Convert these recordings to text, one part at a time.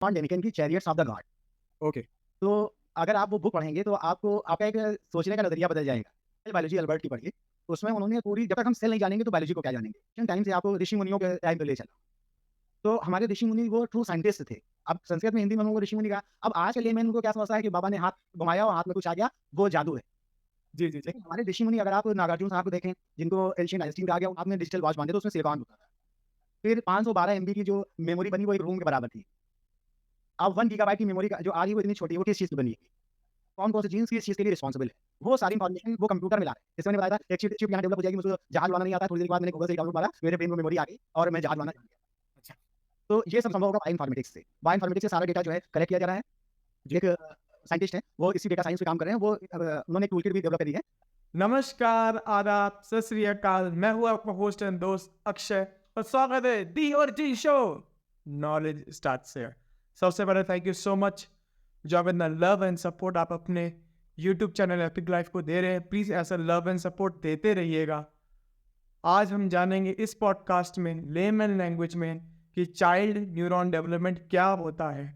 John Däniken की chariots of the God. Okay. तो अगर आप वो बुक पढ़ेंगे तो आपको आपका एक सोचने का नज़रिया बदल जाएगा। सेल बायोलॉजी अल्बर्ट की पढ़िए, उसमें उन्होंने पूरी जब तक हम सेल नहीं जानेंगे तो बायोलॉजी को क्या जानेंगे? एंशिएंट टाइम से आपको ऋषि-मुनियों के टाइम पे ले चला। तो हमारे ऋषि-मुनि वो ट्रू साइंटिस्ट थे। अब संस्कृत में, हिंदी में उनको ऋषि-मुनि कहा। अब आज के लेमैन को क्या समझता है कि बाबा ने हाथ घुमाया और हाथ में कुछ आ गया, वो जादू है। जी, जी, जी। लेकिन हमारे ऋषि-मुनि अगर आप नागार्जुन साहब को देखें, जिनको एंशिएंट आइंस्टीन कहा गया, आपने डिजिटल वॉच बाँधे तो उसमें सिलिकॉन होता था। फिर 512 एमबी की जो मेमोरी बनी वो एक रूम के बराबर थी। अब 1 गीगाबाइट की मेमोरी का जो आ रही है वो इतनी छोटी है, वो किस चीज़ की बनी है? कौन-कौन से जीन्स किस चीज़ के लिए रिस्पॉन्सिबल है? वो सारी इन्फॉर्मेशन वो कंप्यूटर में ला रहे हैं। जैसे मैंने बताया था एक चिप चिप यहाँ डेवलप हो जाएगी, मुझको जहाज उड़ाना नहीं आता है, थोड़ी देर के बाद मैंने गूगल से डाउनलोड मारा, मेरे ब्रेन में मेमोरी आ गई और मैं जहाज उड़ाना जान गया। अच्छा। तो ये सब संभव होगा बायोइन्फॉर्मेटिक्स से। बायोइन्फॉर्मेटिक्स से सारा डेटा जो है कलेक्ट किया जा रहा है। जी। एक साइंटिस्ट हैं, वो इसी डेटा साइंस पे काम कर रहे हैं। वो उन्होंने एक टूलकिट भी डेवलप करी है। नमस्कार, आदाब, सत श्री अकाल। मैं हूँ आपका होस्ट एंड दोस्त अक्षय और स्वागत है डी और जी शो। Knowledge starts here. सबसे पहले थैंक यू सो मच जो आप इतना लव एंड सपोर्ट आप अपने यूट्यूब चैनल एपिक लाइफ को दे रहे हैं। प्लीज़ ऐसा लव एंड सपोर्ट देते रहिएगा। आज हम जानेंगे इस पॉडकास्ट में लेमन लैंग्वेज में कि चाइल्ड न्यूरॉन डेवलपमेंट क्या होता है,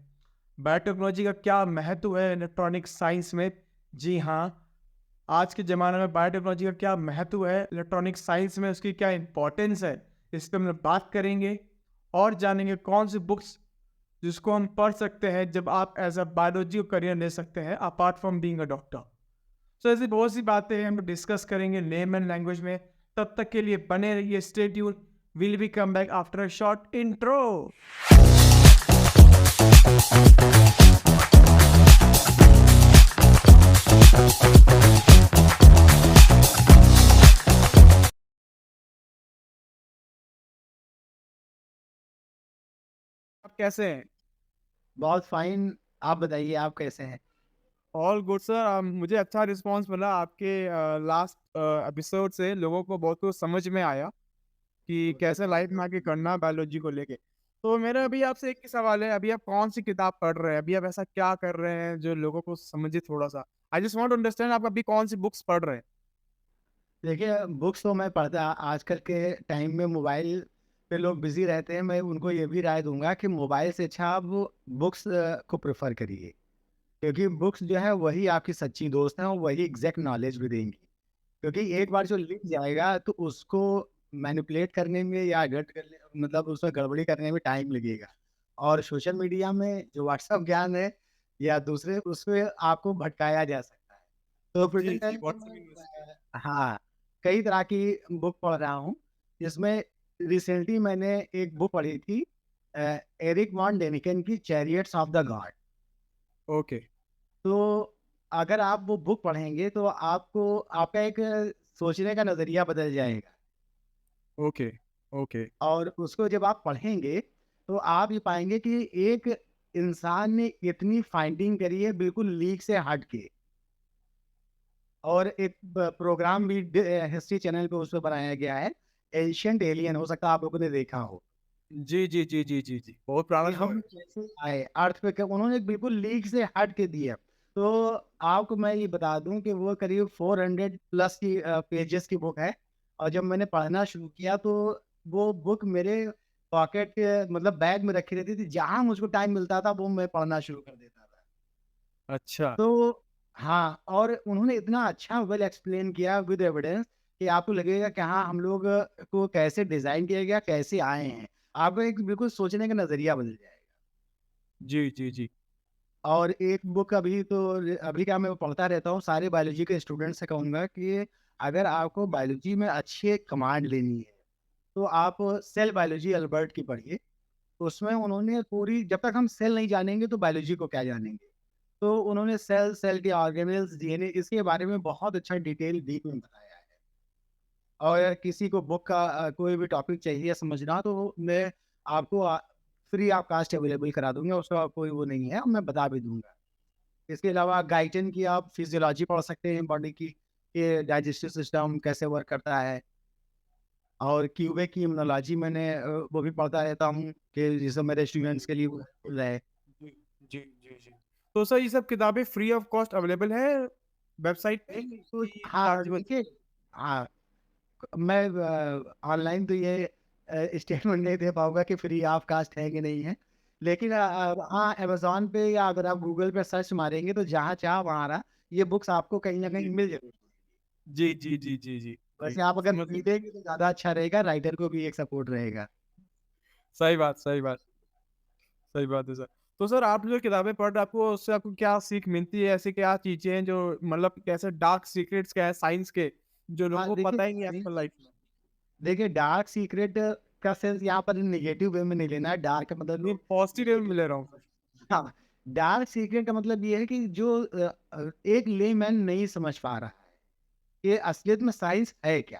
बायोटेक्नोलॉजी का क्या महत्व है इलेक्ट्रॉनिक साइंस में। जी हाँ, आज के ज़माने में बायोटेक्नोलॉजी का क्या महत्व है इलेक्ट्रॉनिक साइंस में, उसकी क्या इंपॉर्टेंस है, इस पर हम लोग बात करेंगे और जानेंगे कौन सी बुक्स जिसको हम पढ़ सकते हैं जब आप एज अ बायोलॉजी करियर ले सकते हैं apart from being a doctor. So ऐसी बहुत सी बातें हैं हम लोग डिस्कस करेंगे लेमन लैंग्वेज में। तब तक के लिए बने रहिए, stay tune. Will be come back after a short intro. आप कैसे हैं? बहुत फाइन, आप बताइए आप कैसे हैं? All good sir. मुझे अच्छा रिस्पांस मिला आपके लास्ट एपिसोड से। लोगों को बहुत कुछ समझ में आया कि कैसे लाइफ में आगे करना बायोलॉजी को लेके। तो मेरा अभी आपसे एक ही सवाल है, अभी आप कौन सी किताब पढ़ रहे हैं? अभी आप ऐसा क्या कर रहे हैं जो लोगों को समझे थोड़ा सा? I just want to understand आप अभी कौन सी बुक्स पढ़ रहे हैं? देखिए, बुक्स तो मैं पढ़ता आजकल के टाइम में मोबाइल पे लोग बिज़ी रहते हैं। मैं उनको ये भी राय दूँगा कि मोबाइल से अच्छा आप बुक्स को प्रेफ़र करिए। क्योंकि बुक्स जो है वही आपकी सच्ची दोस्त हैं और वही एग्जैक्ट नॉलेज भी देंगी। क्योंकि एक बार जो लिख जाएगा तो उसको मैनिपुलेट करने में या एडिट करने मतलब उसमें गड़बड़ी करने में टाइम लगेगा। और सोशल मीडिया में जो व्हाट्सएप ज्ञान है या दूसरे उसमें आपको भटकाया जा सकता है। तो जी, प्रेजेंट जी, टाइम में व्हाट्सएप यूनिवर्सिटी। मैं हाँ, कई तरह की बुक पढ़ रहा हूँ। जिसमें रिसेंटली मैंने एक बुक पढ़ी थी एरिक वॉन डेनिकन की chariots of the God. Okay. तो अगर आप वो बुक पढ़ेंगे तो आपको आपका एक सोचने का नज़रिया बदल जाएगा। ओके। ओके। और उसको जब आप पढ़ेंगे तो आप ये पाएँगे कि एक इंसान ने इतनी फाइंडिंग करी है बिल्कुल लीक से हट के। और एक प्रोग्राम भी हिस्ट्री चैनल पे उस पे बनाया गया है, एंशिएंट एलियन, हो सकता है आप लोगों ने देखा हो। जी, जी, जी, जी, जी, जी, बहुत पुराना कि शो हम है। कैसे आए अर्थ पे, क्या उन्होंने बिल्कुल लीक से हट के दिया। तो आपको मैं ये बता दूं कि वो करीब 400 प्लस की पेजेस की बुक है। और जब मैंने पढ़ना शुरू किया तो वो बुक मेरे पॉकेट के मतलब बैग में रखी रहती थी, जहां मुझको टाइम मिलता था वो मैं पढ़ना शुरू कर देता था। अच्छा। तो हाँ, और उन्होंने इतना अच्छा वेल एक्सप्लेन किया विद एविडेंस कि आपको लगेगा कि हाँ, हम लोग को कैसे डिज़ाइन किया गया, कैसे आए हैं। आपको एक बिल्कुल सोचने का नज़रिया बदल जाएगा। जी, जी, जी। और एक बुक अभी क्या मैं पढ़ता रहता हूँ, सारे बायोलॉजी के स्टूडेंट्स से कहूँगा कि अगर आपको बायोलॉजी में अच्छी कमांड लेनी है, तो आप सेल बायोलॉजी अल्बर्ट की पढ़िए। उसमें उन्होंने पूरी जब तक हम सेल नहीं जानेंगे तो बायोलॉजी को क्या जानेंगे? तो उन्होंने सेल के ऑर्गेनेल्स, डीएनए इसके बारे में बहुत अच्छा डिटेल डीप में बताया है। और अगर किसी को बुक का कोई भी टॉपिक चाहिए समझना तो मैं आपको फ्री ऑफ कास्ट अवेलेबल करा दूँगा, उसका कोई वो नहीं है, मैं बता भी दूँगा। इसके अलावा गाइटिन की आप फिजियोलॉजी पढ़ सकते हैं बॉडी की, कि डाइजेस्टिव सिस्टम कैसे वर्क करता है। और क्यूबे की इम्यूनोलॉजी मैंने वो भी पढ़ता रहता हूँ कि जैसे मेरे स्टूडेंट्स के लिए वो हेल्पफुल रहे। जी, जी, जी, जी। तो सर ये सब किताबें फ्री ऑफ कॉस्ट अवेलेबल है वेबसाइट पे तो कि हाँ, चार्जेबल? देखिए, हाँ, मैं ऑनलाइन तो ये स्टेटमेंट नहीं दे पाऊँगा कि फ्री ऑफ कास्ट है कि नहीं है। लेकिन हाँ, अमेज़न पे या अगर आप गूगल पे सर्च मारेंगे तो जहाँ चाह वहाँ रहा, ये बुक्स आपको कहीं न कहीं जी। मिल जाएगी। जी, जी, जी, जी, जी, जी, वैसे आप अगर समझ खरीदेंगे तो ज़्यादा अच्छा रहेगा, राइटर को भी एक सपोर्ट रहेगा। सही बात, सही बात, सही बात है सर। तो सर आप जो किताबें पढ़ रहे हैं आपको उससे आपको क्या सीख मिलती है? ऐसी क्या चीज़ें हैं जो मतलब कैसे डार्क सीक्रेट्स क्या है साइंस के, जो लोगों हाँ, को देखिए पता ही नहीं है एक्चुअल लाइफ में? देखिए डार्क सीक्रेट का सेंस यहाँ पर नेगेटिव वे में नहीं लेना है, डार्क का मतलब नहीं जो पॉज़िटिव में नेगेटिव। ले रहा हूँ सर। हाँ, डार्क सीक्रेट का मतलब ये है कि जो एक लेमैन नहीं समझ पा रहा है, कि असलियत में साइंस है क्या?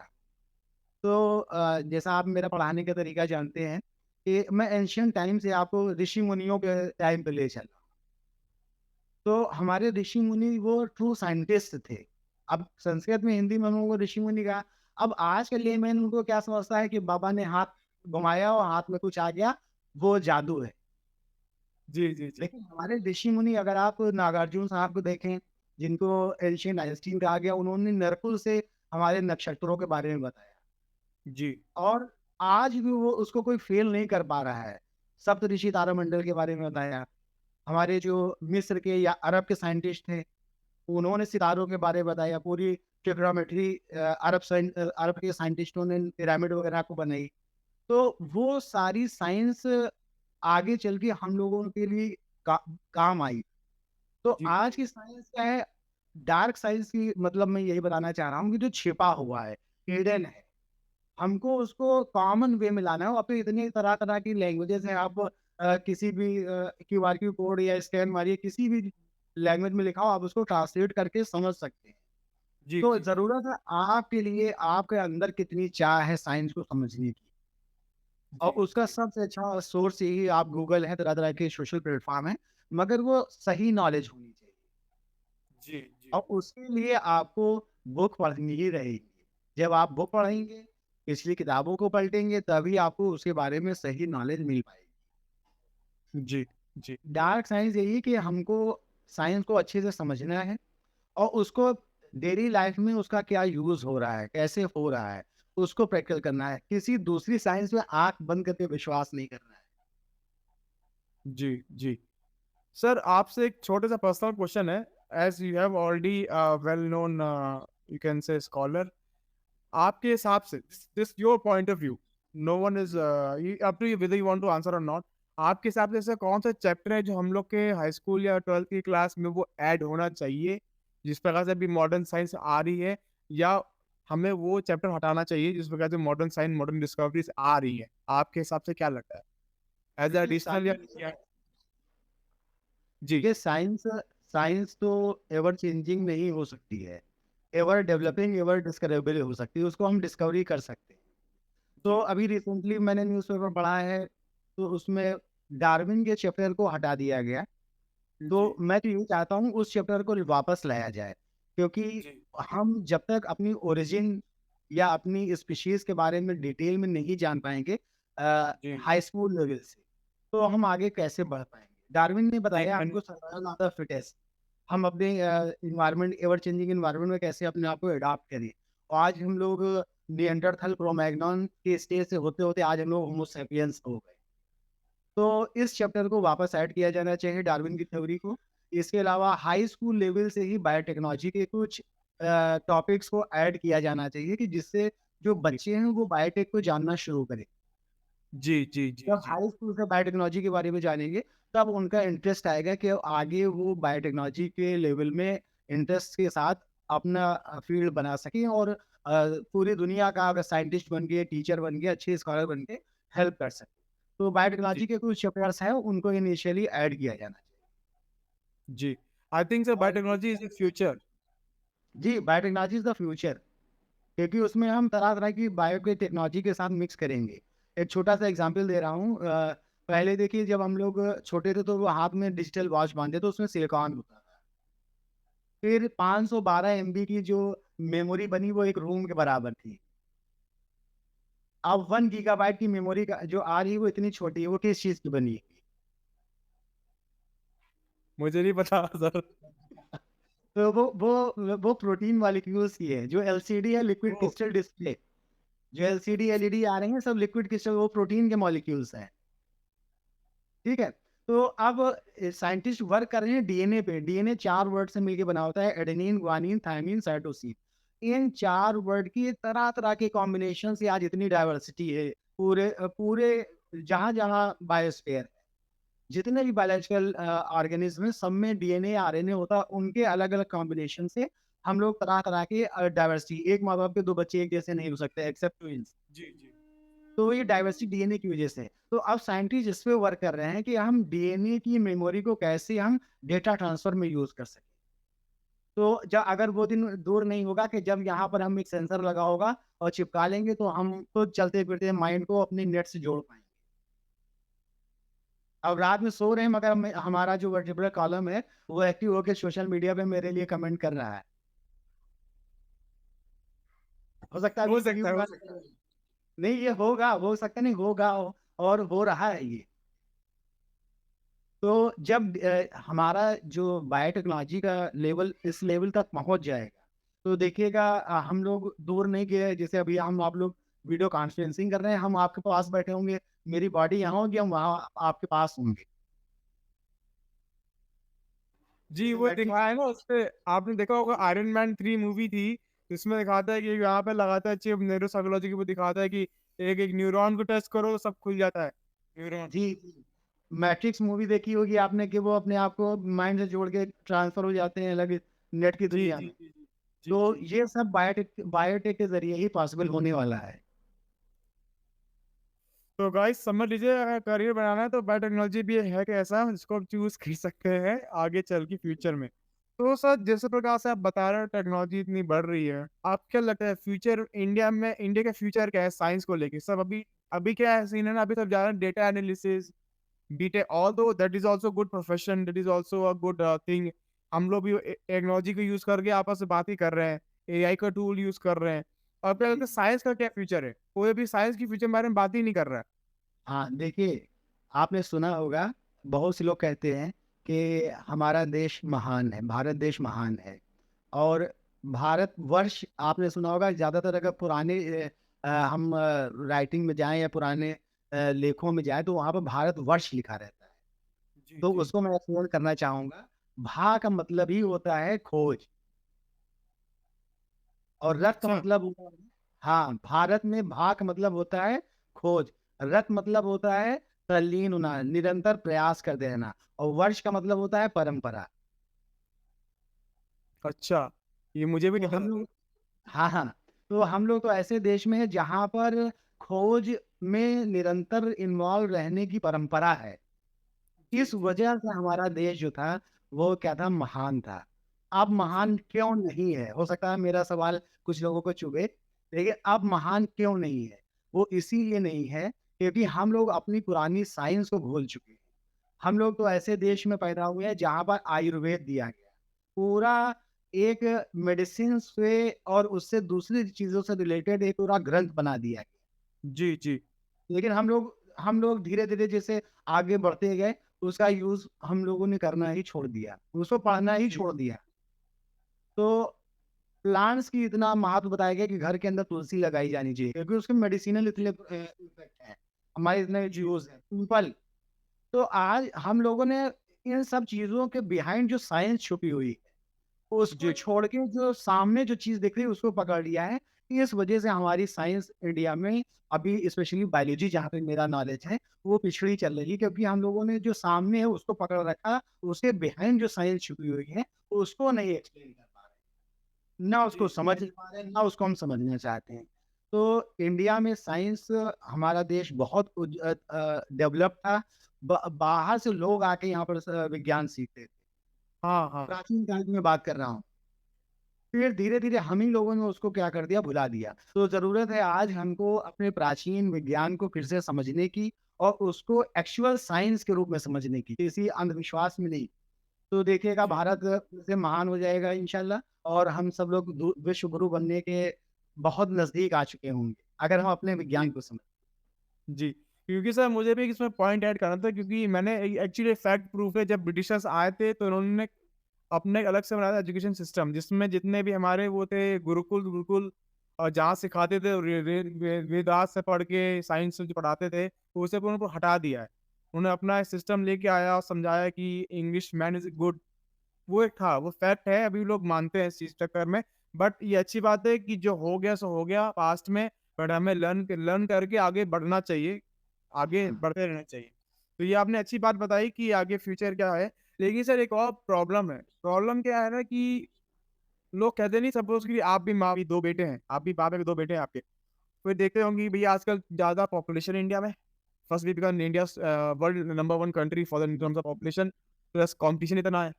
तो जैसा आप मेरा पढ़ाने का तरीका जानते हैं कि मैं एंशिएंट टाइम से आपको ऋषि मुनियों के टाइम पे ले चला। तो हमारे ऋषि मुनि वो ट्रू साइंटिस्ट थे। अब संस्कृत में हिंदी में हम लोगों को ऋषि मुनि कहा। अब आज के लेमैन उनको क्या समझता है कि बाबा ने हाथ घुमाया और हाथ में कुछ आ गया, वो जादू है। जी, जी, जी। लेकिन हमारे ऋषि मुनि अगर आप नागार्जुन साहब को देखें, जिनको एंशिएंट आइंस्टीन कहा गया, उन्होंने नरकुल से हमारे नक्षत्रों के बारे में बताया। जी, और आज भी वो उसको कोई फ़ेल नहीं कर पा रहा है। सप्तऋषि तारामंडल के बारे में बताया। हमारे जो मिस्र के या अरब के साइंटिस्ट थे, उन्होंने सितारों के बारे में बताया। पूरी ट्रिग्नोमेट्री अरब के साइंटिस्टों ने पिरामिड वगैरह को बनाई। तो वो सारी साइंस आगे चल के हम लोगों के लिए का काम आई। तो जी, आज जी। की साइंस क्या है, डार्क साइंस की मतलब मैं यही बताना चाह रहा हूँ कि जो छिपा हुआ है, हिडन है। हमको उसको कॉमन वे में लाना है। और पे इतनी तरह-तरह की लैंग्वेजेज़ हैं, आप किसी भी क्यूआर कोड या स्कैन मारिए, किसी भी लैंग्वेज में लिखा हो, आप उसको ट्रांसलेट करके समझ सकते हैं। जी, तो जी, जी। ज़रूरत है आपके लिए, आपके अंदर कितनी चाह है साइंस को समझने की। और जी, उसका जी। सबसे अच्छा सोर्स यही आप गूगल है, तरह-तरह के सोशल प्लेटफ़ॉर्म हैं, मगर वो सही नॉलेज होनी चाहिए। जी, जी। और उसके लिए आपको बुक पढ़नी ही रहेगी। जब आप बुक पढ़ेंगे, पिछली किताबों को पलटेंगे, तभी आपको उसके बारे में सही नॉलेज मिल पाएगी। जी, जी। डार्क साइंस यही है कि हमको साइंस को अच्छे से समझना है और उसको डेली लाइफ में उसका क्या यूज़ हो रहा है, कैसे हो रहा है, उसको प्रैक्टिकल करना है। किसी दूसरी साइंस में आँख बंद करके विश्वास नहीं करना है। जी, जी। सर आपसे एक छोटा-सा पर्सनल क्वेश्चन है, as you have already well known you can say scholar आपके हिसाब से this your point of view no one is up to you whether you want to answer और नॉट आपके हिसाब से ऐसा कौन सा चैप्टर है जो हम लोग के हाई स्कूल या 12th की क्लास में वो ऐड होना चाहिए जिस प्रकार से अभी मॉडर्न साइंस आ रही है या हमें वो चैप्टर हटाना चाहिए जिस प्रकार से मॉडर्न साइंस मॉडर्न डिस्कवरीज आ रही है आपके हिसाब से क्या लगता है एज अ देखिए एडिशनल साइंस या जी देखिए साइंस साइंस तो एवर चेंजिंग नहीं हो सकती है। एवर जी डेवलपिंग, एवर डिस्कवरेबल हो सकती है, उसको हम डिस्कवरी कर सकते हैं। तो जी अभी रिसेंटली मैंने न्यूज़पेपर पढ़ा है, तो उसमें डार्विन के चैप्टर को हटा दिया गया। जी तो मैं तो यही चाहता हूँ उस चैप्टर को वापस लाया जाए, क्योंकि जी हम जब तक अपनी ओरिजिन या अपनी स्पीशीज़ के बारे में डिटेल में नहीं जान पाएँगे जी हाई स्कूल लेवल से, तो हम आगे कैसे बढ़ पाएँगे? डार्विन ने जी बताया हमको सर्वाइवल ऑफ द फिटेस्ट। हम अपने एनवायरनमेंट एवर चेंजिंग एनवायरनमेंट में कैसे अपने आप को अडॉप्ट करें। और आज हम लोग निएंडरथल, क्रो-मैग्नन के स्टेज से होते-होते आज हम लोग होमो सेपियंस हो गए। तो इस चैप्टर को वापस ऐड किया जाना चाहिए डार्विन की थ्योरी को। इसके अलावा हाई स्कूल लेवल से ही बायोटेक्नोलॉजी के कुछ टॉपिक्स को ऐड किया जाना चाहिए कि जिससे जो जी बच्चे हैं वो बायोटेक को जानना शुरू करें। जी जी जी जब जी हाई स्कूल से बायोटेक्नोलॉजी के बारे में जानेंगे, तब उनका इंटरेस्ट आएगा कि आगे वो बायोटेक्नोलॉजी के लेवल में इंटरेस्ट के साथ अपना फील्ड बना सकें और पूरी दुनिया का अगर साइंटिस्ट बन के, टीचर बन के, अच्छे स्कॉलर बन के हेल्प कर सकें। तो जी बायोटेक्नोलॉजी के कुछ चैप्टर्स हैं, उनको इनिशियली ऐड किया जाना चाहिए। जी आई थिंक सर और बायोटेक्नोलॉजी इज द फ्यूचर जी, बायोटेक्नोलॉजी इज़ द फ्यूचर, क्योंकि उसमें हम तरह-तरह की बायो के टेक्नोलॉजी के साथ मिक्स करेंगे। एक छोटा-सा एग्ज़ाम्पल दे रहा हूँ। पहले देखिए जब हम लोग छोटे थे तो वो हाथ में डिजिटल वॉच बाँधते तो उसमें सिलिकॉन होता था। फिर 512 एमबी की जो मेमोरी बनी वो एक रूम के बराबर थी। अब 1 गीगाबाइट की मेमोरी का जो आ रही है वो इतनी छोटी है, वो किस चीज़ की बनी है? मुझे नहीं पता सर तो वो प्रोटीन मॉलिक्यूल्स की है। जो एलसीडी है, लिक्विड ओ क्रिस्टल डिस्प्ले, जो एलसीडी, एलईडी आ रही हैं सब लिक्विड क्रिस्टल, वो प्रोटीन के मॉलिक्यूल्स हैं। ठीक है? तो अब साइंटिस्ट वर्क कर रहे हैं डीएनए पे। डीएनए 4 वर्ड से मिलके बना होता है, एडेनिन, ग्वानिन, थायमिन, साइटोसिन। इन 4 वर्ड की तरह-तरह के कॉम्बिनेशन से आज इतनी डाइवर्सिटी है पूरे जहाँ-जहाँ बायोस्फीयर है। जितने भी बायोलॉजिकल ऑर्गेनिज्म हैं, सब में डीएनए, आरएनए होता है, उनके अलग-अलग कॉम्बिनेशन से हम लोग तरह-तरह के डाइवर्सिटी, एक माँ-बाप के 2 बच्चे एक जैसे नहीं हो सकते एक्सेप्ट ट्विन्स। जी, जी। तो ये डाइवर्सिटी डीएनए की वजह से है। तो अब साइंटिस्ट इस पे वर्क कर रहे हैं कि हम डीएनए की मेमोरी को कैसे हम डेटा ट्रांसफर में यूज़ कर सकें। तो अगर वो दिन दूर नहीं होगा कि जब यहाँ पर हम एक सेंसर लगा होगा और चिपका लेंगे, तो हम तो चलते-फिरते माइंड को अपने नेट से जोड़ पाएँगे। अब रात में सो रहे हैं मगर हमारा जो वर्टिब्रल कॉलम है, वो एक्टिव होके सोशल मीडिया पे मेरे लिए कमेंट कर रहा है। हो सकता है हो अभी कभी सकता है, हो होगा सकता है। नहीं, ये होगा, हो सकता नहीं होगा और हो रहा है ये। तो जब हमारा जो बायोटेक्नोलॉजी का लेवल इस लेवल तक पहुँच जाएगा, तो देखिएगा हम लोग दूर नहीं गए, जैसे अभी हम आप लोग वीडियो कॉन्फ्रेंसिंग कर रहे हैं, हम आपके पास बैठे होंगे, मेरी बॉडी यहाँ होगी, हम वहाँ आपके पास होंगे। जी, जैसे वो मैट्रिक्स दिखाया है ना उसपे, आपने देखा होगा आयरन मैन 3 मूवी थी, जिसमें दिखाता है कि यहाँ पे लगाता है चिप न्यूरोसाइकोलॉजी की, वो दिखाता है कि एक-एक न्यूरॉन को टच करो तो सब खुल जाता है, न्यूरॉन। जी, जी। मैट्रिक्स मूवी देखी होगी आपने कि वो अपने आप को माइंड से जोड़ के ट्रांसफ़र हो जाते हैं अलग नेट की जी, दुनिया जी, में। जी, जी। जी, तो जी। ये सब बायोटेक के ज़रिए ही पॉसिबल होने वाला है। तो गाइस समझ लीजिए, अगर करियर बनाना है तो बायोटेक्नोलॉजी भी है एक ऐसा जिसको आप चूज़ कर सकते हैं आगे चल के फ्यूचर में। तो सर जिस प्रकार से आप बता रहे हो टेक्नोलॉजी इतनी बढ़ रही है, आप क्या लगता है फ्यूचर इंडिया का फ्यूचर क्या है साइंस को लेके? सब अभी अभी क्या है सीन है ना, अभी सब जा रहे हैं data analysis, BTech, although that is also good profession, that is also a good thing. हम लोग भी टेक्नोलॉजी को यूज़ करके आपस में बात ही कर रहे हैं, एआई का टूल यूज़ कर रहे हैं। और क्या लगता जी। है साइंस का क्या फ्यूचर है? कोई भी साइंस के फ्यूचर के बारे में बात ही नहीं कर रहा है। हाँ, देखिए, आपने सुना होगा, बहुत से लोग कहते हैं कि हमारा देश महान है, भारत देश महान है। और भारतवर्ष आपने सुना होगा ज़्यादातर अगर पुराने हम राइटिंग में जाएँ या पुराने लेखों में जाएँ, तो वहाँ पे भारतवर्ष लिखा रहता है। जी, तो जी। उसको मैं एक्सप्लेन करना चाहूँगा। भा का मतलब ही होता है खोज और रत का अच्छा, मतलब होता है हाँ, भारत में भा का मतलब होता है खोज, रत मतलब होता है तल्लीन होना, निरंतर प्रयास करते रहना और वर्ष का मतलब होता है परंपरा। अच्छा, ये मुझे भी तो नहीं हम पता था। लोग हाँ, हाँ। तो हम लोग तो ऐसे देश में हैं जहाँ पर खोज में निरंतर इन्वॉल्व रहने की परंपरा है। जी, इस जी। वजह से हमारा देश जो था, वो क्या था महान था। अब जी, महान क्यों नहीं है? हो सकता है मेरा सवाल कुछ लोगों को चुभे, लेकिन अब महान क्यों नहीं है? वो इसीलिए नहीं है क्योंकि हम लोग अपनी पुरानी साइंस को भूल चुके हैं। हम लोग तो ऐसे देश में पैदा हुए हैं जहाँ पर आयुर्वेद दिया गया। पूरा एक मेडिसिन से और उससे दूसरी चीज़ों से रिलेटेड एक पूरा ग्रंथ बना दिया गया। जी, जी। लेकिन हम लोग धीरे-धीरे जैसे आगे बढ़ते गए, उसका यूज़ हम लोगों ने करना ही छोड़ दिया। उसको पढ़ना ही जी, छोड़ दिया। तो प्लांट्स की इतना महत्व बताया गया कि घर के अंदर तुलसी लगाई जानी चाहिए क्योंकि उसके मेडिसिनल इतने इफ़ेक्ट हैं। हमारे इतने जी, यूज़ हैं। पीपल तो आज हम लोगों ने इन सब चीज़ों के बिहाइंड जो साइंस छुपी हुई है, उसको जी। छोड़ के जो सामने जो चीज़ दिख रही है उसको पकड़ लिया है। इस वज़ह से हमारी साइंस इंडिया में अभी स्पेशली बायोलॉजी जहाँ पे मेरा नॉलेज है, वो पिछड़ी चल रही है क्योंकि हम लोगों ने जो सामने है उसको पकड़ रखा, उसके बिहाइंड जो साइंस छुपी हुई है, उसको नहीं एक्सप्लेन कर पा रहे। ना उसको जी, समझ पा रहे हैं, ना उसको हम समझना चाहते हैं। तो इंडिया में साइंस हमारा देश बहुत डेवलप था। बाहर से लोग आके यहाँ पर विज्ञान सीखते थे। हाँ, हाँ। प्राचीन काल की मैं बात कर रहा हूँ। फिर धीरे-धीरे हम ही लोगों ने उसको क्या कर दिया, भुला दिया। तो ज़रूरत है आज हमको अपने प्राचीन विज्ञान को फिर से समझने की और उसको एक्चुअल साइंस के रूप में समझने की, किसी अंधविश्वास में नहीं। तो देखिएगा जी, भारत फिर से महान हो जाएगा इंशाल्लाह और हम सब लोग विश्व गुरु बनने के बहुत नज़दीक आ चुके होंगे, अगर हम अपने विज्ञान जी, को समझें। जी। क्योंकि सर मुझे भी इसमें पॉइंट ऐड करना था, क्योंकि मैंने एक्चुअली फैक्ट प्रूफ है, जब ब्रिटिशर्स आए थे तो उन्होंने अपना एक अलग से बनाया था एजुकेशन सिस्टम, जिसमें जितने भी हमारे वो थे गुरुकुल और जहाँ सिखाते थे, वेदास से पढ़ के साइंस से जो पढ़ाते थे, तो उसे उनको हटा दिया है। उन्होंने अपना सिस्टम लेके आया और समझाया कि इंग्लिश मैन इज़ गुड। वो एक था, वो फैक्ट है, अभी लोग मानते हैं इस चीज़ चक्कर में। बट ये अच्छी बात है कि जो हो गया सो हो गया पास्ट में, बट हमें लर्न करके आगे बढ़ना चाहिए, आगे बढ़ते रहना चाहिए। तो ये आपने अच्छी बात बताई कि आगे फ्यूचर क्या है। लेकिन सर एक और प्रॉब्लम है, प्रॉब्लम क्या है ना कि लोग कहते नहीं, सपोज़ कि आप भी माँ भी 2 बेटे हैं, आप भी बाप है, 2 बेटे हैं आपके। फिर देखते होंगे कि भैया आजकल ज़्यादा पॉपुलेशन इंडिया में, first we become India's world number 1 country for the in terms of population, plus competition इतना है।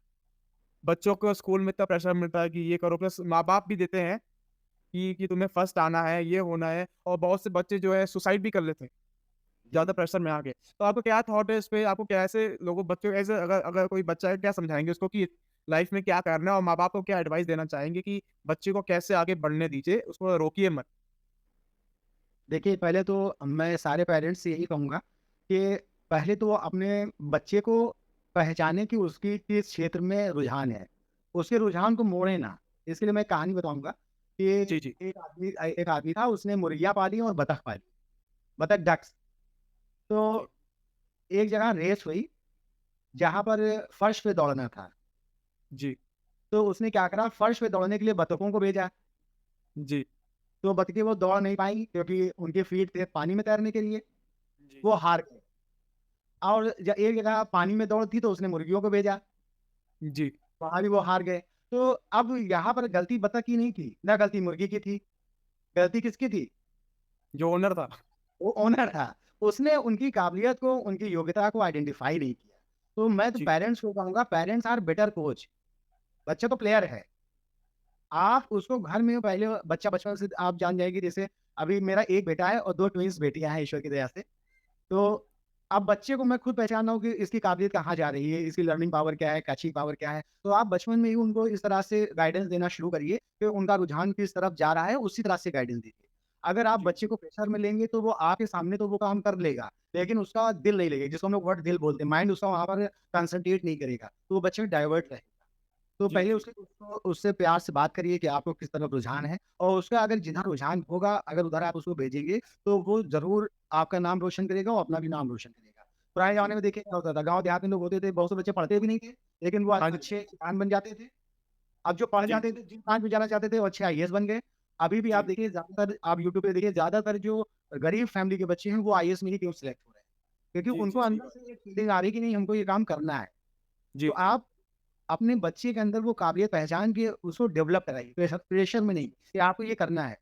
बच्चों को स्कूल में इतना प्रेशर मिलता है कि ये करो, प्लस माँ-बाप भी देते हैं कि तुम्हें फर्स्ट आना है, ये होना है, और बहुत से बच्चे जो है सुसाइड भी कर लेते हैं, ज़्यादा प्रेशर में आके। तो आपका क्या थॉट है इस पे? आपको कैसे लोगों बच्चों को ऐसे, अगर अगर कोई बच्चा है, क्या समझाएँगे उसको कि लाइफ में क्या करना है, और माँ-बाप को क्या एडवाइस देना चाहेंगे कि बच्चे को कैसे आगे बढ़ने दीजिए, उसको रोकिए मत? देखिए, पहले तो मैं सारे पेरेंट्स से यही कहूँगा कि पहले तो वो अपने बच्चे को पहचाने कि उसकी किस क्षेत्र में रुझान है। उसके रुझान को मोड़े ना। इसके लिए मैं कहानी बताऊँगा कि जी, जी। एक आदमी था, उसने मुर्गियाँ पाली और बतख पाली, बतख डक्स। जी, तो एक जगह रेस हुई, जहाँ पर फर्श पे दौड़ना था। जी, तो उसने क्या करा, फर्श पे दौड़ने के लिए बतखों को भेजा। जी, तो बतखें वो दौड़ नहीं पाईं क्योंकि उनके फीट थे पानी में तैरने के लिए, जी, वो हार गए। और एक जगह पानी में दौड़ थी तो उसने मुर्गियों को भेजा, जी, वहाँ भी वो हार गए। तो अब यहाँ पर गलती बतख की नहीं थी, ना गलती मुर्गी की थी, गलती किसकी थी? जो ओनर था। वो ओनर था। उसने उनकी काबिलियत को, उनकी योग्यता को आइडेंटिफ़ाई नहीं किया। तो मैं तो जी, पेरेंट्स को कहूँगा, पेरेंट्स आर बेटर कोच। बच्चा तो प्लेयर है। आप उसको घर में पहले, बच्चा बचपन से आप जान जाएँगे, जैसे अभी मेरा 1 बेटा है और 2 ट्विन्स बेटियाँ हैं ईश्वर की दया से। तो अब बच्चे को मैं खुद पहचान रहा हूँ कि इसकी काबिलियत कहाँ जा रही है, इसकी लर्निंग पावर क्या है, कैचिंग पावर क्या है। तो आप बचपन में ही उनको इस तरह से गाइडेंस देना शुरू करिए कि उनका रुझान किस तरफ जा रहा है, उसी तरह से गाइडेंस दीजिए। अगर आप जी, बच्चे को प्रेशर में लेंगे तो वो आपके सामने तो वो काम कर लेगा, लेकिन उसका दिल नहीं लगेगा, जिसको हम लोग वर्ड दिल बोलते हैं, माइंड उसका वहाँ पर कंसंट्रेट नहीं करेगा, तो वो बच्चे डाइवर्ट रहेगा। तो जी, पहले जी, उसको उससे प्यार से बात करिए कि आपको किस तरफ रुझान है, और उसका अगर जिधर रुझान होगा, अगर उधर आप उसको भेजेंगे, तो वो ज़रूर आपका नाम रोशन करेगा और अपना भी नाम रोशन करेगा। पुराने ज़माने जी। में देखिए क्या होता था, गाँव देहात में लोग होते थे, बहुत से बच्चे पढ़ते भी नहीं थे, लेकिन वो हाँ जी, अच्छे किसान बन जाते थे। अब जो पढ़ जी, जाते थे, जिन ब्रांच में जाना चाहते थे, वो अच्छे आईएएस बन गए। अभी भी आप जी, देखिए, ज़्यादातर आप यूट्यूब पे देखिए, ज़्यादातर जो गरीब फैमिली के बच्चे हैं, वो आईएएस में ही क्यों सेलेक्ट हो रहे हैं? क्योंकि जी, उनको जी, सही अंदर बात। से एक फीलिंग आ रही है कि नहीं, हमको ये काम करना है। जी, तो आप अपने बच्चे के अंदर वो काबिलियत पहचान के उसको डेवलप कराइए, प्रेशर में नहीं कि आपको ये करना है।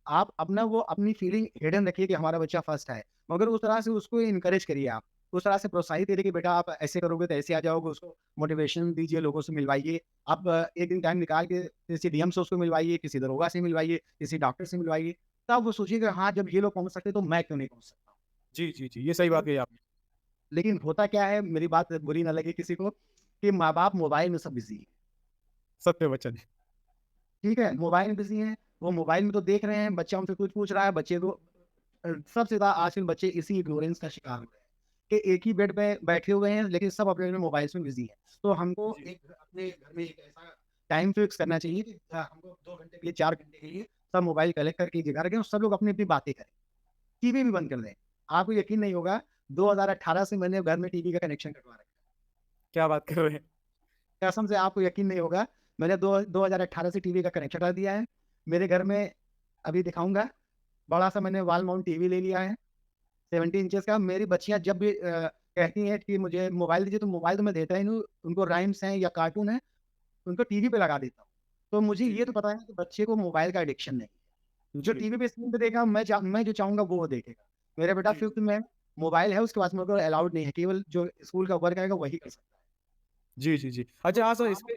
आप अपना वो अपनी फीलिंग हिडन रखिए कि हमारा बच्चा फर्स्ट है, मगर उस तरह से उसको एनकरेज करिए आप। उस तरह से प्रोत्साहित करिए कि बेटा आप ऐसे करोगे तो ऐसे आ जाओगे, उसको मोटिवेशन दीजिए, लोगों से मिलवाइए। आप एक दिन टाइम निकाल के किसी डीएम से उसको मिलवाइए, किसी दरोगा से मिलवाइए, किसी डॉक्टर से मिलवाइए। तब वो सोचिएगा, हाँ, जब ये लोग पहुँच सकते हैं तो मैं क्यों नहीं पहुँच सकता हूँ। जी, जी, जी, ये सही बात लेकिन कही आपने। लेकिन होता क्या है, मेरी बात बुरी ना लगे किसी को, कि माँ-बाप मोबाइल में सब बिज़ी हैं। सत्य वचन। ठीक है, मोबाइल में बिज़ी हैं, वो मोबाइल में तो देख रहे हैं, बच्चा उनसे कुछ पूछ रहा है, बच्चे को सबसे ज़्यादा आजकल बच्चे इसी इग्नोरेंस का शिकार हो रहे हैं, कि एक ही बेड पे बैठे हुए हैं, लेकिन सब अपने-अपने मोबाइल्स में बिज़ी हैं। तो हमको जी, एक अपने घर में एक ऐसा टाइम फिक्स करना चाहिए कि हमको 2 घंटे के लिए, 4 घंटे के लिए सब मोबाइल कलेक्ट करके एक जगह रखें और सब लोग अपनी-अपनी बातें करें। टीवी भी बंद कर दें। आपको यकीन नहीं होगा, 2018 से मैंने घर में टीवी का कनेक्शन कटवा रखा है। क्या बात कर रहे हैं? कसम से आपको यकीन नहीं होगा, मैंने 2018 से टीवी का कनेक्शन हटा दिया है। मेरे घर में अभी दिखाऊँगा, बड़ा-सा मैंने वॉल माउंट टीवी ले लिया है, 70 इंचेस का। मेरी बच्चियाँ जब भी कहती हैं कि मुझे मोबाइल दीजिए, तो मोबाइल तो मैं देता ही नहीं हूँ, उनको राइम्स हैं या कार्टून है, उनको टीवी पे लगा देता हूँ। तो मुझे जी, ये तो जी, पता है कि बच्चे को मोबाइल का एडिक्शन नहीं है। जो जी, टीवी पे स्क्रीन पे देखेगा, मैं जो चाहूँगा वो देखेगा। मेरा बेटा जी, 5th में है, मोबाइल है उसके पास, मगर अलाउड नहीं है, केवल जो स्कूल का वर्क आएगा वही कर सकता है। जी, जी, जी। तो अच्छा हाँ, सर आप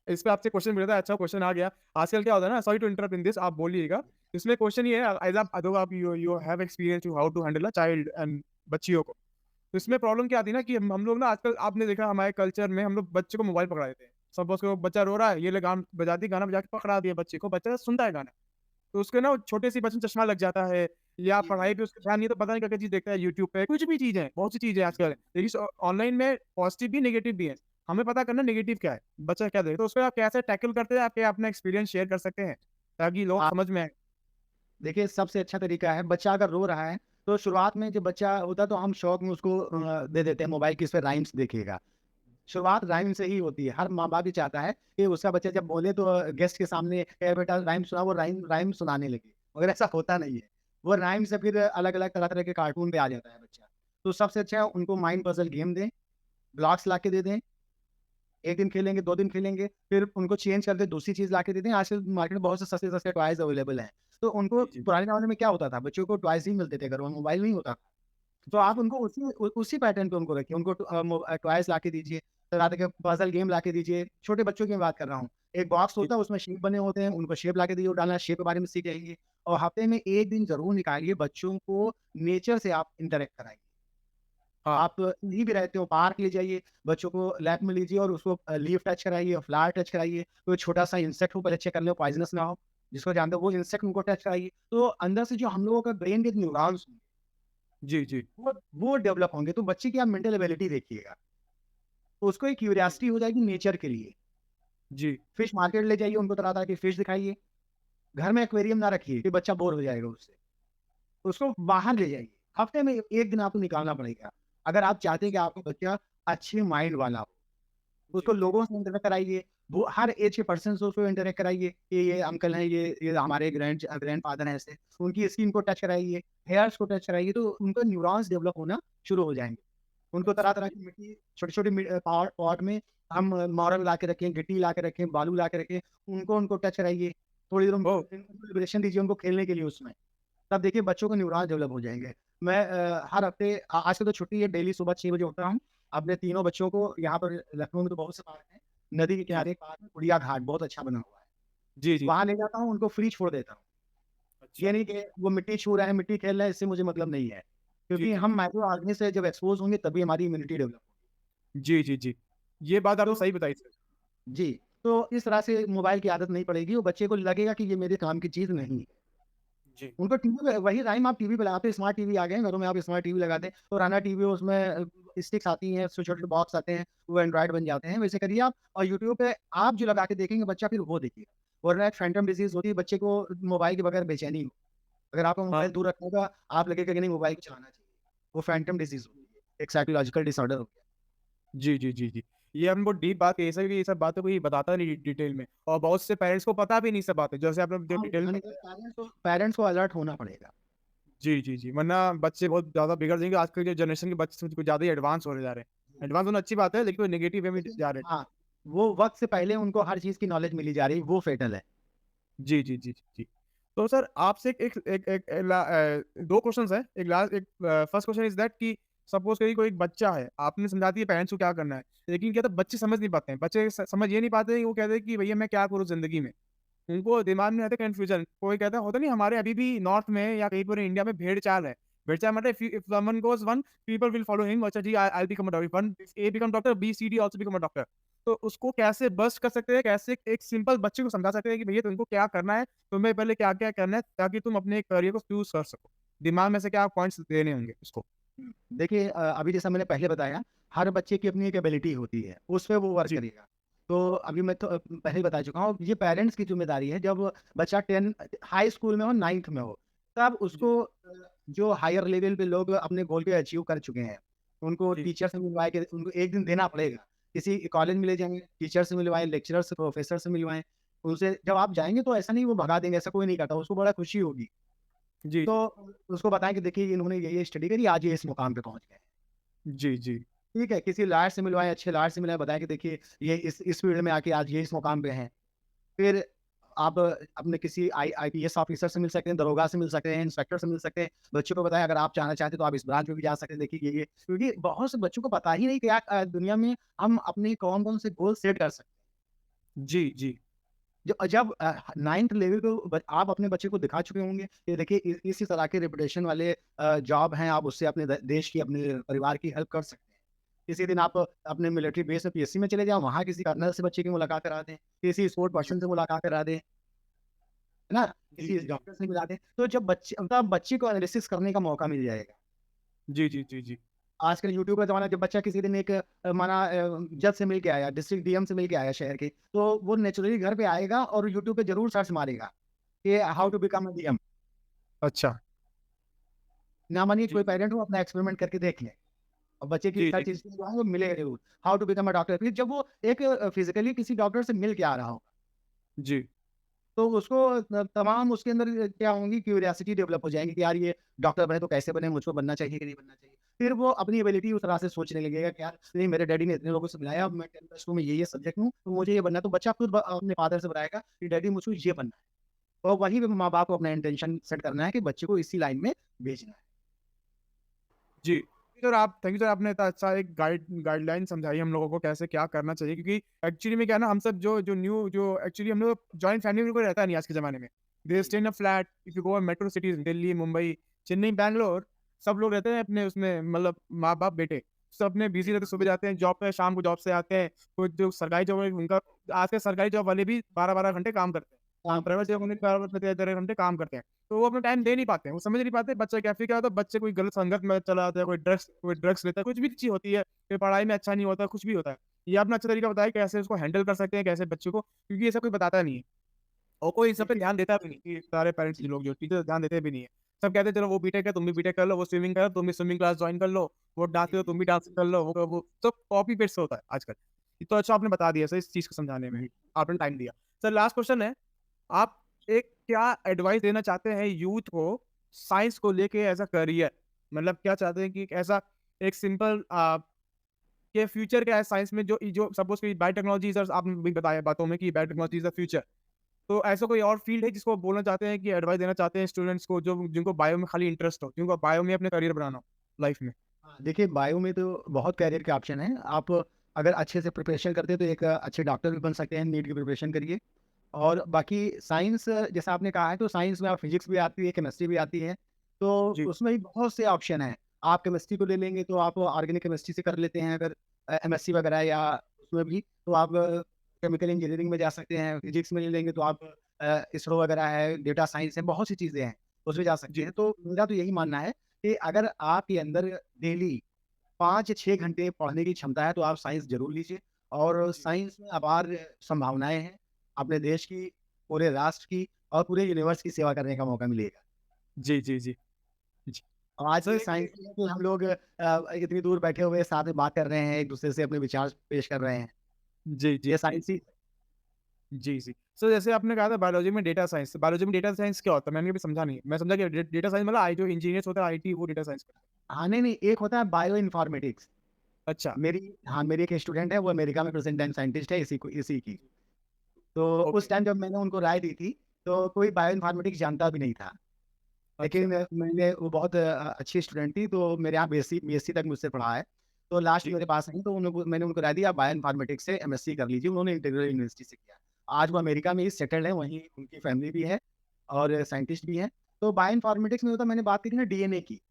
इस पे आपसे क्वेश्चन मिला था, अच्छा क्वेश्चन आ गया। आजकल क्या होता है ना, sorry to interrupt in this, आप बोलिएगा। इसमें क्वेश्चन ये है, एज़ आप देखो आप you you have experience to how to handle a child and बच्चियों को। तो इसमें प्रॉब्लम क्या आती है ना कि हम लोग ना आजकल आपने देखा हमारे कल्चर में हम लोग बच्चे को मोबाइल पकड़ा देते हैं। सपोज़ करो बच्चा रो रहा है, ये ले गान बजा दी, गाना बजा के पकड़ा दिया बच्चे को, बच्चा सुनता है गाना। तो उसके ना छोटे से बच्चे चश्मा लग जाता है, या जी, पढ़ाई जी। पे उसका ध्यान नहीं है, तो पता नहीं क्या-क्या चीज़ देखता है यूट्यूब पे, कुछ भी चीज़ है, बहुत सी चीज़ें हैं आजकल। देखिए ऑनलाइन में पॉज़िटिव भी, नेगेटिव भी है। हमें पता करना है नेगेटिव क्या है, बच्चा क्या देखे, तो उसको आप कैसे टैकल करते हैं? आप क्या अपना एक्सपीरियंस शेयर कर सकते हैं, ताकि लोग आप समझ में आए? देखिए, सबसे अच्छा तरीका है, बच्चा अगर रो रहा है, तो शुरुआत में जब बच्चा होता है तो हम शौक में उसको दे देते हैं मोबाइल कि इस पे राइम्स देखेगा। शुरुआत राइम से ही होती है। हर माँ-बाप ये चाहता है कि उसका बच्चा जब बोले तो गेस्ट के सामने "ए बेटा राइम सुना", वो राइम राइम सुनाने लगे। मगर ऐसा होता नहीं है। वो राइम से फिर अलग-अलग तरह-तरह के कार्टून पे आ जाता है बच्चा। तो सबसे अच्छा है उनको माइंड पज़ल गेम दें, ब्लॉक्स लाके दे दें। 1 दिन खेलेंगे, 2 दिन खेलेंगे, फिर उनको चेंज करके दूसरी चीज़ लाके दे दें। आजकल मार्केट में बहुत से सस्ते-सस्ते टॉयज़ अवेलेबल हैं। तो उनको जी, जी। पुराने ज़माने में क्या होता था, बच्चों को टॉयज़ ही मिलते थे घर में, मोबाइल नहीं होता था। तो जी, आप जी। उनको उसी पैटर्न पे उनको रखिए। उनको टॉयज़ लाके दीजिए, तरह-तरह के पज़ल गेम लाके दीजिए। छोटे बच्चों की मैं बात कर रहा हूँ। एक बॉक्स जी, होता है, उसमें शेप बने होते हैं, उनको शेप लाके दीजिए, वो डालना शेप के बारे में सीख जाएँगे। और हफ्ते में 1 दिन ज़रूर निकालिए, बच्चों को नेचर से आप इंटरैक्ट कराइए। हाँ। आप कहीं भी रहते हो, पार्क ले जाइए, बच्चों को लैप में लीजिए और उसको लीफ टच कराइए, फ्लावर टच कराइए, कोई छोटा-सा इंसेक्ट हो पहले चेक कर लें, पॉइज़नस ना हो, जिसको जानते हो वो इंसेक्ट उनको टच कराइए। तो अंदर से जो हम लोगों का ब्रेन के न्यूरॉन्स जी, जी। वो डेवलप होंगे, तो बच्चे की आप मेंटल एबिलिटी देखिएगा। तो उसको एक क्यूरियोसिटी हो जाएगी नेचर के लिए। जी, फिश मार्केट ले जाइए, उनको तरह-तरह की फिश दिखाइए। घर में एक्वेरियम ना रखिए कि बच्चा बोर हो जाएगा उससे। उसको बाहर ले जाइए। हफ्ते में 1 दिन आपको निकालना पड़ेगा। अगर आप चाहते हैं कि आपका बच्चा अच्छे माइंड वाला हो, तो उसको जी, जी। लोगों से इंटरेक्ट कराइए। वो हर एज के पर्सन से उसको इंटरेक्ट कराइए कि ये अंकल हैं, ये हमारे ग्रैंडफ़ादर हैं ऐसे। उनकी स्किन को टच कराइए, हेयर्स को टच कराइए, तो उनके न्यूरॉन्स डेवलप होना शुरू हो जाएँगे। उनको अच्छा। तरह-तरह की मिट्टी छोटे-छोटे पॉट में हम मार्बल ला के रखें, गिट्टी ला के रखें, बालू ला के रखें, उनको टच कराइए। थोड़ी देर उनको ओह! लिबरेशन दीजिए उनको खेलने के लिए उसमें। तब देखिए बच्चों के न्यूरॉन्स डेवलप हो जाएँगे। मैं हर हफ्ते आजकल तो छुट्टी है, डेली सुबह 6 बजे उठता हूँ। अपने तीनों बच्चों को यहाँ पर लखनऊ में तो बहुत से पार्क हैं। नदी के जी। किनारे एक पार्क है, गुड़िया घाट बहुत अच्छा बना हुआ है। जी, जी। वहाँ ले जाता हूँ, उनको फ्री छोड़ देता हूँ। ये अच्छा। नहीं कि वो मिट्टी छू रहे हैं, मिट्टी खेल रहे हैं, इससे मुझे मतलब नहीं है। जी, क्योंकि जी, हम जी। माइक्रो ऑर्गेनिज़्म से जब एक्सपोज़ होंगे तभी हमारी इम्यूनिटी डेवलप जी, जी, जी। ये बात आपने तो सही बताई सर। जी, तो इस तरह से मोबाइल की आदत नहीं पड़ेगी, वो बच्चे को लगेगा कि ये मेरे काम की चीज़ नहीं है। जी। उनको टीवी पे वही राइम आप टीवी पे लगाते हैं, स्मार्ट टीवी आ गए हैं, घरों में आप स्मार्ट टीवी लगाते हैं, पुराना टीवी उसमें स्टिक्स आती हैं, छोटे-छोटे बॉक्स आते हैं, वो एंड्रॉयड बन जाते हैं, वैसे करिए आप और यूट्यूब पे आप जो लगा के देखेंगे बच्चा फिर वो देखेगा। वरना एक फैंटम डिज़ीज़ होती है, बच्चे को मोबाइल के बगैर बेचैनी हो। अगर आपको हाँ। मोबाइल दूर रखने का आप लगेगा कि नहीं मोबाइल चलाना चाहिए, वो फैंटम डिज़ीज़ होती है, एक साइकोलॉजिकल डिसऑर्डर हो गया। जी, जी, जी, जी। ये हमने बहुत डीप बात कही है सर, कि ये सब बातें कोई बताता नहीं डिटेल में, और बहुत से पेरेंट्स को पता भी नहीं सब बातें, जैसे आपने जो हाँ, डिटेल में यानी कि बताया। पेरेंट्स को अलर्ट होना पड़ेगा। जी, जी, जी, वरना बच्चे बहुत ज़्यादा बिगड़ जाएँगे। आजकल के जनरेशन के बच्चे कुछ ज़्यादा ही एडवांस होने जा रहे हैं। एडवांस होना अच्छी बात है, लेकिन वो नेगेटिव वे में लेकिन जा रहे हैं। हाँ, वो वक़्त से पहले उनको हर चीज़ की नॉलेज मिली जा रही है, वो फेटल है। जी, जी, जी, जी। तो सर आपसे एक एक एक एक 2 क्वेश्चन्स हैं। फर्स्ट क्वेश्चन इज़ दैट कि सपोज़ करिए कोई एक बच्चा है, आपने समझा दिया पेरेंट्स को क्या करना है, लेकिन क्या होता है बच्चे समझ नहीं पाते हैं। बच्चे समझ ये नहीं पाते हैं, वो कहते हैं कि भैया मैं क्या करूँ ज़िंदगी में? उनको दिमाग में आता है कन्फ्यूज़न। कोई कहता है होता नहीं हमारे अभी भी नॉर्थ में या कहीं पर इंडिया में भेड़-चाल है। भेड़-चाल मतलब if someone goes one, people will follow him. अच्छा जी, I will become a doctor. One if A become doctor, B, C, D also become a doctor. तो उसको कैसे बस्ट कर सकते हैं, कैसे एक सिंपल बच्चे को समझा सकते हैं कि भैया तुमको क्या करना है, तुम्हें पहले क्या-क्या करना है, ताकि तुम अपने करियर को चूज़ कर सको। दिमाग में से क्या पॉइंट्स देने होंगे उसको? देखिए अभी जैसा मैंने पहले बताया, हर बच्चे की अपनी एक एबिलिटी होती है, उस पे वो वर्क जी, करेगा। तो अभी मैं तो पहले ही बता चुका हूँ, ये पेरेंट्स की ज़िम्मेदारी है जब बच्चा 10 हाई स्कूल में हो, 9th में हो, तब जी, उसको जो हायर लेवल पे लोग अपने गोल को अचीव कर चुके हैं, उनको जी, टीचर से मिलवा के उनको 1 दिन देना पड़ेगा। किसी कॉलेज में ले जाएँगे, टीचर से मिलवाएँ, लेक्चरर से, प्रोफ़ेसर से मिलवाएँ। उनसे जब आप जाएँगे तो ऐसा नहीं वो भगा देंगे, ऐसा कोई नहीं करता, उसको बड़ा खुशी होगी। जी, तो जी, उसको बताएँ कि देखिए इन्होंने ये स्टडी करी, आज ये इस मुकाम पे पहुँच गए। जी, जी, ठीक है, किसी लॉयर से मिलवाएँ, अच्छे लॉयर से मिलवाएँ, बताएँ कि देखिए ये इस फ़ील्ड में आके आज ये इस मुकाम पे हैं। फिर आप अपने किसी आईपीएस ऑफ़िसर से मिल सकते हैं, दरोगा से मिल सकते हैं, इंस्पेक्टर से मिल सकते हैं। बच्चों को बताएँ अगर आप जाना चाहते हैं तो आप इस ब्रांच में भी जा सकते हैं, देखिए ये क्योंकि बहुत से बच्चों को पता ही नहीं कि दुनिया में हम अपने कौन-कौन से गोल सेट कर सकते हैं। जी, जी, जब 9th लेवल पे आप अपने बच्चे को दिखा चुके होंगे कि देखिए इसी तरह के रेपुटेशन वाले जॉब हैं, आप उससे अपने देश की, अपने परिवार की हेल्प कर सकते हैं। किसी दिन आप अपने मिलिट्री बेस में पीएससी में चले जाओ, वहाँ किसी कर्नल से बच्चे की मुलाकात करा दें, किसी स्पोर्ट जी, पर्सन से मुलाकात करा दें, है ना? जी, किसी जी, जी, डॉक्टर से मिला दें, तो जब बच्चे तब बच्चे को एनालिसिस करने का मौका मिल जाएगा। जी, जी, जी, जी, आजकल यूट्यूब का ज़माना है, जब बच्चा किसी दिन एक जज से मिल के आया, डिस्ट्रिक्ट डीएम से मिल के आया शहर के, तो वो नेचुरली घर पे आएगा और यूट्यूब पे ज़रूर सर्च मारेगा कि हाउ जी। To become a DM. अच्छा। ना मानिए जी कोई पेरेंट हो अपना एक्सपेरिमेंट करके देख ले, और बच्चे की जी हर जी चीज़ जो है वो मिलेगा ज़रूर। How to become a doctor, फिर जब वो एक फिज़िकली किसी डॉक्टर से मिल के आ रहा हो, जी तो उसको तमाम उसके अंदर क्या होंगी, क्यूरियोसिटी डेवलप हो जाएँगी कि यार ये डॉक्टर बने तो कैसे बने, मुझको बनना चाहिए कि नहीं बनना चाहिए। फिर वो अपनी एबिलिटी उस तरह से सोचने लगेगा कि यार नहीं, मेरे डैडी ने इतने लोगों को समझाया, अब मैं 10+2 में ये सब्जेक्ट हूँ, तो मुझे ये बनना है। तो बच्चा खुद अपने फादर से बताएगा कि डैडी मुझको ये बनना है। और वहीं पे माँ-बाप को अपना इंटेंशन सेट करना है कि बच्चे को इसी लाइन में भेजना है। जी। थैंक यू सर, आपने इतना अच्छा एक गाइडलाइन समझाई हम लोगों को कैसे क्या करना चाहिए, क्योंकि एक्चुअली में क्या है ना, हम सब जो एक्चुअली हम लोग जॉइंट फैमिली में कोई रहता नहीं आज के ज़माने में। दे जी, stay in a flat, if you go metro cities Delhi, Mumbai, Chennai, Bangalore, सब लोग रहते हैं अपने उसमें, मतलब माँ-बाप, बेटे, सब अपने बिज़ी रहते हैं, सुबह जाते हैं जॉब पे, शाम को जॉब से आते हैं। कुछ जो सरकारी जॉब है उनका, आज के सरकारी जॉब वाले भी 12-12 घंटे काम करते हैं। काम प्राइवेट जॉब वाले 12-13 घंटे काम करते हैं। तो वो अपना टाइम दे नहीं पाते हैं, वो समझ नहीं पाते बच्चा क्या, फिर क्या होता है, बच्चे कोई गलत संगत में चला जाता है, कोई ड्रग्स लेता है, कुछ भी चीज़ होती है, कोई पढ़ाई में अच्छा नहीं होता, कुछ भी होता है। ये आपने अच्छा तरीका बताया कैसे उसको हैंडल कर सकते हैं, कैसे बच्चे को, क्योंकि ये सब कोई बताता नहीं है और कोई इन सब पे ध्यान देता भी नहीं, कि सारे पेरेंट्स लोग जो टीचर ध्यान देते भी नहीं है। सब कहते हैं चलो वो बीटेक है, तुम भी बीटेक कर लो, वो स्विमिंग कर लो, तुम भी स्विमिंग क्लास जॉइन कर लो, वो डांस जी, कर लो, तुम भी डांस कर लो, वो सब कॉपी पेस्ट होता है आजकल। ये तो अच्छा आपने बता दिया सर इस चीज़ को समझाने में, जी। आपने टाइम दिया। सर लास्ट क्वेश्चन है, आप एक क्या एडवाइस देना चाहते हैं यूथ को साइंस को लेके एज़ अ करियर? मतलब क्या चाहते हैं कि एक ऐसा एक सिंपल कि फ्यूचर क्या है साइंस में, जो सपोज़ कि बायोटेक्नोलॉजी सर आपने भी बताया बातों में कि बायोटेक्नोलॉजी इज़ द फ्यूचर। तो ऐसा कोई और फील्ड है जिसको आप बोलना चाहते हैं कि एडवाइस देना चाहते हैं स्टूडेंट्स को, जो जिनको बायो में खाली इंटरेस्ट हो, जिनको बायो में अपना करियर बनाना हो लाइफ में? हाँ, देखिए बायो में तो बहुत करियर के ऑप्शन हैं। आप अगर अच्छे से प्रिपरेशन करते हैं तो एक अच्छे डॉक्टर भी बन सकते हैं, नीट की प्रिपरेशन करिए। और बाकी साइंस जैसा आपने कहा है, तो साइंस में आप फिजिक्स भी आती है, केमिस्ट्री भी आती है, तो जी, उसमें भी बहुत से ऑप्शन हैं। आप केमिस्ट्री को ले लेंगे तो आप ऑर्गेनिक केमिस्ट्री से कर लेते हैं, अगर एमएससी वगैरह या उसमें भी, तो आप केमिकल इंजीनियरिंग में जा सकते हैं। फिजिक्स में ले लेंगे तो आप इसरो वगैरह है, डेटा साइंस है, बहुत सी चीज़ें हैं, उसमें जा सकते जी, हैं। तो मेरा तो यही मानना है कि अगर आपके अंदर डेली 5-6 घंटे पढ़ने की क्षमता है, तो आप साइंस ज़रूर लीजिए। और जी, साइंस में अपार संभावनाएँ हैं, अपने देश की, पूरे राष्ट्र की और पूरे यूनिवर्स की सेवा करने का मौका मिलेगा। जी, जी, जी, जी। और आज सर ये एक साइंस में तो हम लोग इतनी दूर बैठे हुए साथ में बात कर रहे हैं, एक-दूसरे से अपने विचार पेश कर रहे हैं। जी, जी, ये जी, साइंस ही। जी, जी। सर जैसे आपने कहा था बायोलॉजी में डेटा साइंस क्या होता है? मैंने कभी समझा नहीं। मैं समझा कि डेटा साइंस मतलब आई जो इंजीनियर्स होता है आईटी, वो डेटा साइंस करते हैं। हाँ, नहीं, एक होता है बायो इन्फॉर्मेटिक्स। अच्छा, मेरी एक स्टूडेंट है, वो अमेरिका में प्रेज़ेंट टाइम साइंटिस्ट है इसी की। तो ओके, उस टाइम जब मैंने उनको राय दी थी, तो कोई बायो इन्फॉर्मेटिक्स जानता भी नहीं था। अच्छा, लेकिन मैंने वो बहुत अच्छी स्टूडेंट थी, तो मेरे यहाँ बीएससी तक मुझसे पढ़ा है। तो लास्ट जी, मेरे पास आई, तो मैंने उनको राय दी, आप बायो इन्फॉर्मेटिक्स से एमएससी कर लीजिए। उन्होंने इंटीरियर यूनिवर्सिटी से किया। आज वो अमेरिका में ही सेटल्ड है, वहीं उनकी फैमिली भी है और साइंटिस्ट भी हैं। तो बायो इन्फॉर्मेटिक्स में होता है, मैंने बात की थी ना डीएनए की,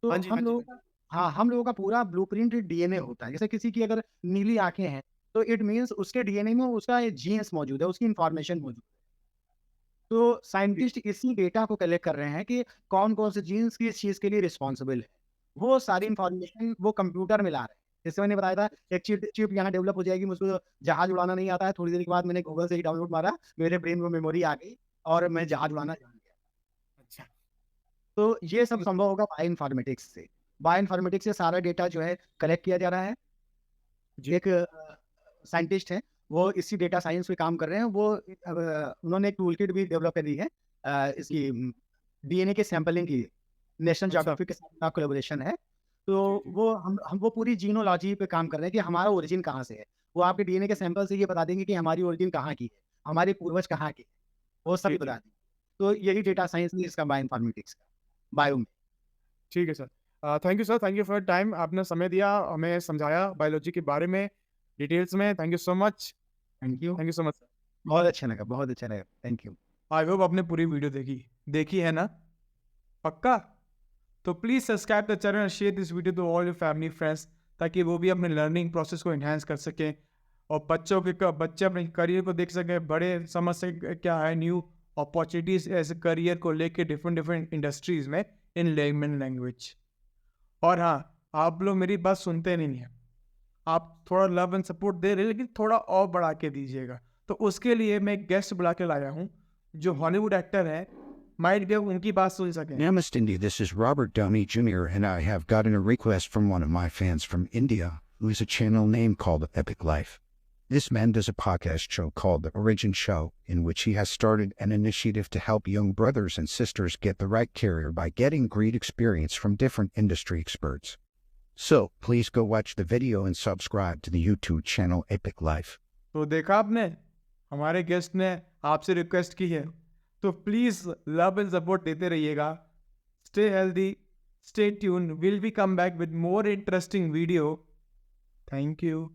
तो हाँ जी, हाँ हम जी, लोगों हाँ जी। का, हाँ, हम लोगों का पूरा ब्लूप्रिंट डीएनए होता है। जैसे किसी की अगर नीली आँखें हैं, तो इट मीन्स उसके डीएनए में उसका जीन्स मौजूद है, उसकी इन्फॉर्मेशन मौजूद है। तो जी, साइंटिस्ट इसी डेटा को कलेक्ट कर रहे हैं कि कौन-कौन से जीन्स किस चीज़ के लिए रिस्पॉन्सिबल है। वो सारी अच्छा, इन्फॉर्मेशन वो कंप्यूटर में ला रहे हैं। जैसे मैंने बताया था, एक चिप चिप यहाँ डेवलप हो जाएगी, मुझको जहाज उड़ाना नहीं आता है, थोड़ी देर के बाद मैंने गूगल से ही डाउनलोड मारा, मेरे ब्रेन में मेमोरी आ गई और मैं जहाज उड़ाना जान गया। अच्छा, तो ये सब संभव होगा बायो इन्फॉर्मेटिक्स से। बायो इन्फॉर्मेटिक्स से सारा डेटा जो है कलेक्ट किया जा रहा है। जी, एक साइंटिस्ट हैं, वो इसी डेटा साइंस पे काम कर रहे हैं। वो उन्होंने एक टूल किट भी डेवलप करी है इसकी डीएनए के सैंपलिंग की। नेशनल अच्छा, ज्योग्राफिक के साथ उनका कोलैबोरेशन है। तो जी, जी, वो हम वो पूरी जीनोलॉजी पे काम कर रहे हैं कि हमारा ओरिजिन कहाँ से है। वो आपके डीएनए के सैंपल से ये बता देंगे कि हमारी ओरिजिन कहाँ की है, हमारे पूर्वज कहाँ के हैं, वो जी, सभी जी, बता देंगे। तो यही जी, डेटा साइंस है, इसका बायो इन्फॉर्मेटिक्स का, बायो में। ठीक है sir. Thank you sir, thank you for your time, आपने समय दिया, हमें समझाया बायोलॉजी के बारे में डिटेल्स में। Thank you so much, thank you. Thank you so much sir. बहुत अच्छा लगा, बहुत अच्छा लगा। Thank you. आई होप आपने पूरी वीडियो देखी देखी है ना? पक्का? तो please subscribe the channel, share this video to all your family friends, ताकि वो भी अपने लर्निंग प्रोसेस को एनहांस कर सकें और बच्चे अपने करियर को देख सकें, बड़े समझ सकें क्या है न्यू अपॉर्चुनिटीज एज करियर को लेके डिफरेंट डिफरेंट इंडस्ट्रीज में इन लेमन लैंग्वेज। और हाँ, आप लोग मेरी बात सुनते नहीं हैं, आप थोड़ा लव एंड सपोर्ट दे रहे हैं, लेकिन थोड़ा और बढ़ा के दीजिएगा। तो उसके लिए मैं एक गेस्ट बुला के लाया हूँ, जो हॉलीवुड एक्टर है माइट भी उनकी बात सुन सकें। Namaste India, this is Robert Downey Jr. and I have gotten a request from one of my fans from India who has a channel name called Epic Life. This man does a podcast show called The Origin Show, in which he has started an initiative to help young brothers and sisters get the right career by getting great experience from different industry experts. So, please go watch the video and subscribe to the YouTube channel Epic Life. तो देखा आपने, हमारे guest ने आपसे request की है, तो please love and support देते रहिएगा. Stay healthy, stay tune, will be come back with more interesting video. Thank you.